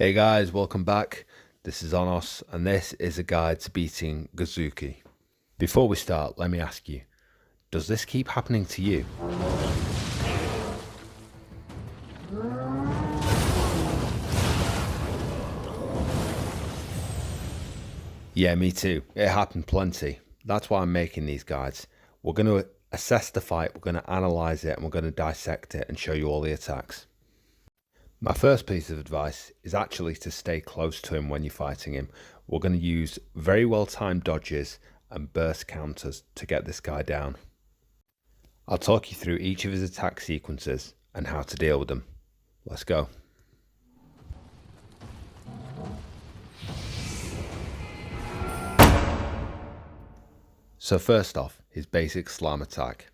Hey guys, welcome back. This is Onos, and this is a guide to beating Gozuki. Before we start, let me ask you, does this keep happening to you? Yeah, me too. It happened plenty. That's why I'm making these guides. We're going to assess the fight, we're going to analyze it, and we're going to dissect it and show you all the attacks. My first piece of advice is actually to stay close to him when you're fighting him. We're going to use very well timed dodges and burst counters to get this guy down. I'll talk you through each of his attack sequences and how to deal with them. Let's go. So first off, his basic slam attack.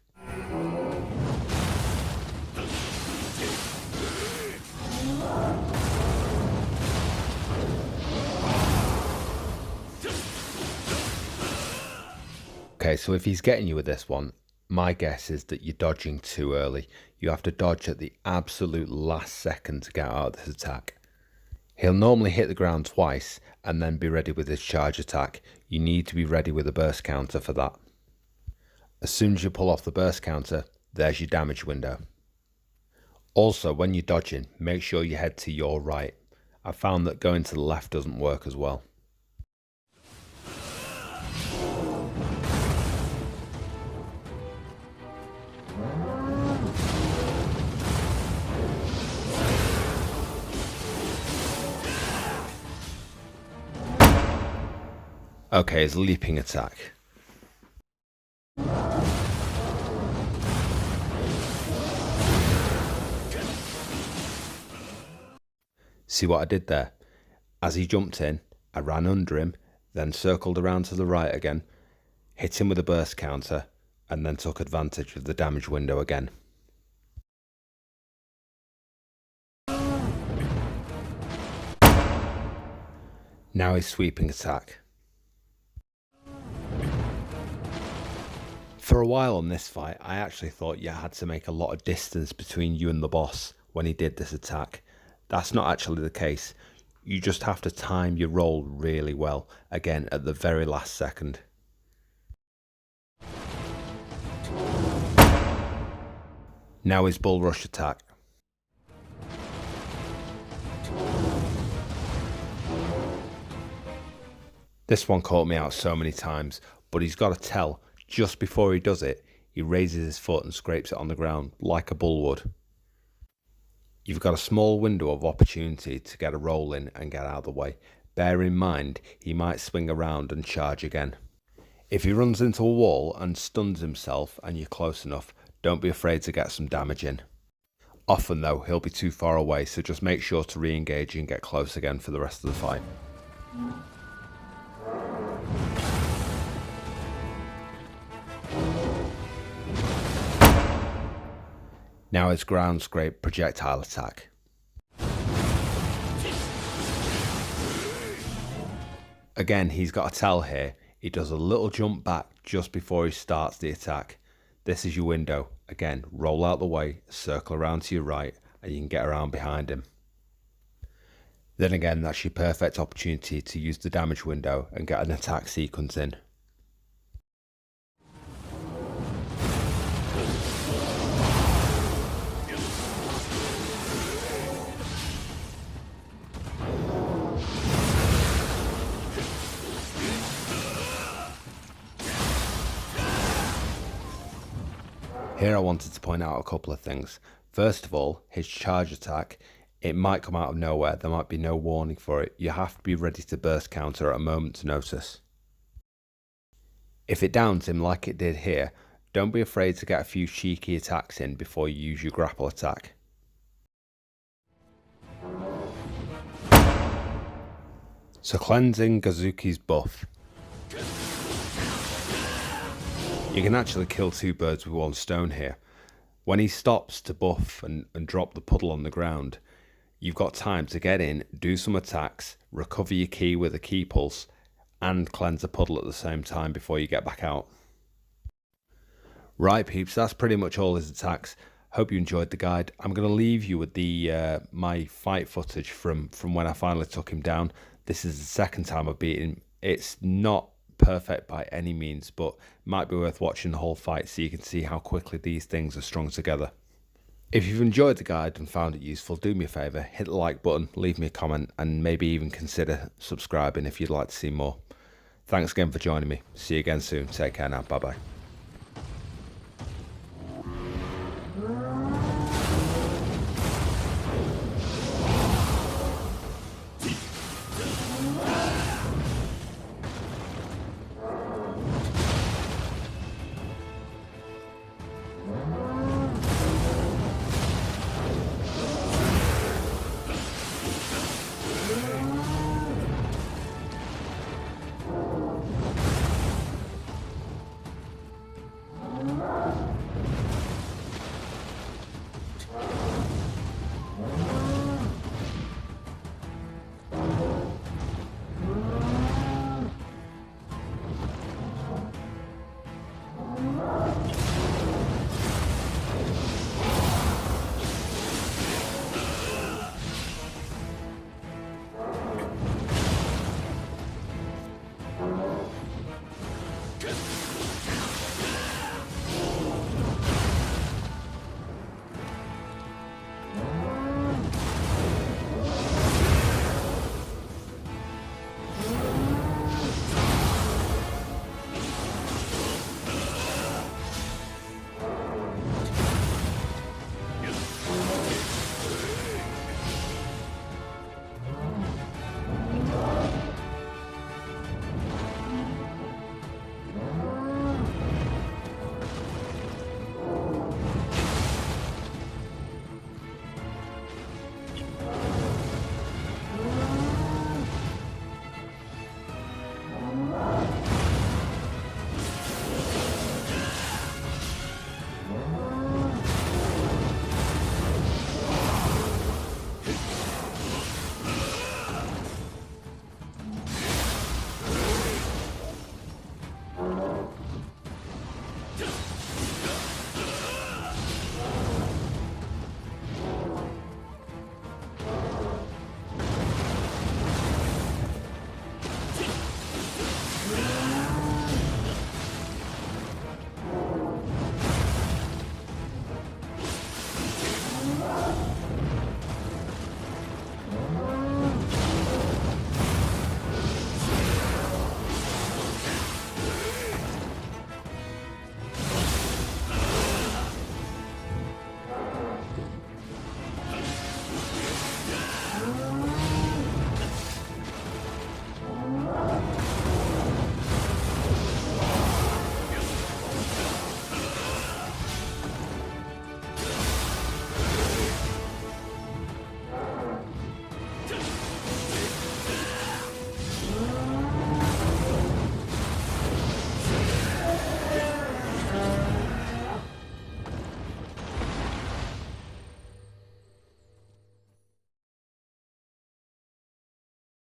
Okay, so if he's getting you with this one, my guess is that you're dodging too early. You have to dodge at the absolute last second to get out of this attack. He'll normally hit the ground twice and then be ready with his charge attack. You need to be ready with a burst counter for that. As soon as you pull off the burst counter, there's your damage window. Also, when you're dodging, make sure you head to your right. I found that going to the left doesn't work as well. Okay, his leaping attack. See what I did there? As he jumped in, I ran under him, then circled around to the right again, hit him with a burst counter, and then took advantage of the damage window again. Now his sweeping attack. For a while on this fight, I actually thought you had to make a lot of distance between you and the boss when he did this attack. That's not actually the case. You just have to time your roll really well, again at the very last second. Now his Bulrush Attack. This one caught me out so many times, but he's got to tell. Just before he does it, he raises his foot and scrapes it on the ground like a bull would. You've got a small window of opportunity to get a roll in and get out of the way. Bear in mind, he might swing around and charge again. If he runs into a wall and stuns himself and you're close enough, don't be afraid to get some damage in. Often though, he'll be too far away, so just make sure to re-engage and get close again for the rest of the fight. Now his ground scrape projectile attack. Again, he's got a tell here. He does a little jump back just before he starts the attack. This is your window. Again, roll out the way, circle around to your right, and you can get around behind him. Then again, that's your perfect opportunity to use the damage window and get an attack sequence in. Here I wanted to point out a couple of things. First of all, his charge attack, it might come out of nowhere, there might be no warning for it. You have to be ready to burst counter at a moment's notice. If it downs him like it did here, don't be afraid to get a few cheeky attacks in before you use your grapple attack. So cleansing Gozuki's buff. You can actually kill two birds with one stone here. When he stops to buff and drop the puddle on the ground, you've got time to get in, do some attacks, recover your key with a key pulse, and cleanse the puddle at the same time before you get back out. Right peeps, that's pretty much all his attacks. Hope you enjoyed the guide. I'm going to leave you with the my fight footage from when I finally took him down. This is the second time I've beaten him. It's not perfect by any means, but might be worth watching the whole fight so you can see how quickly these things are strung together. If you've enjoyed the guide and found it useful, do me a favour, hit the like button, leave me a comment, and maybe even consider subscribing if you'd like to see more. Thanks again for joining me. See you again soon. Take care now. Bye bye.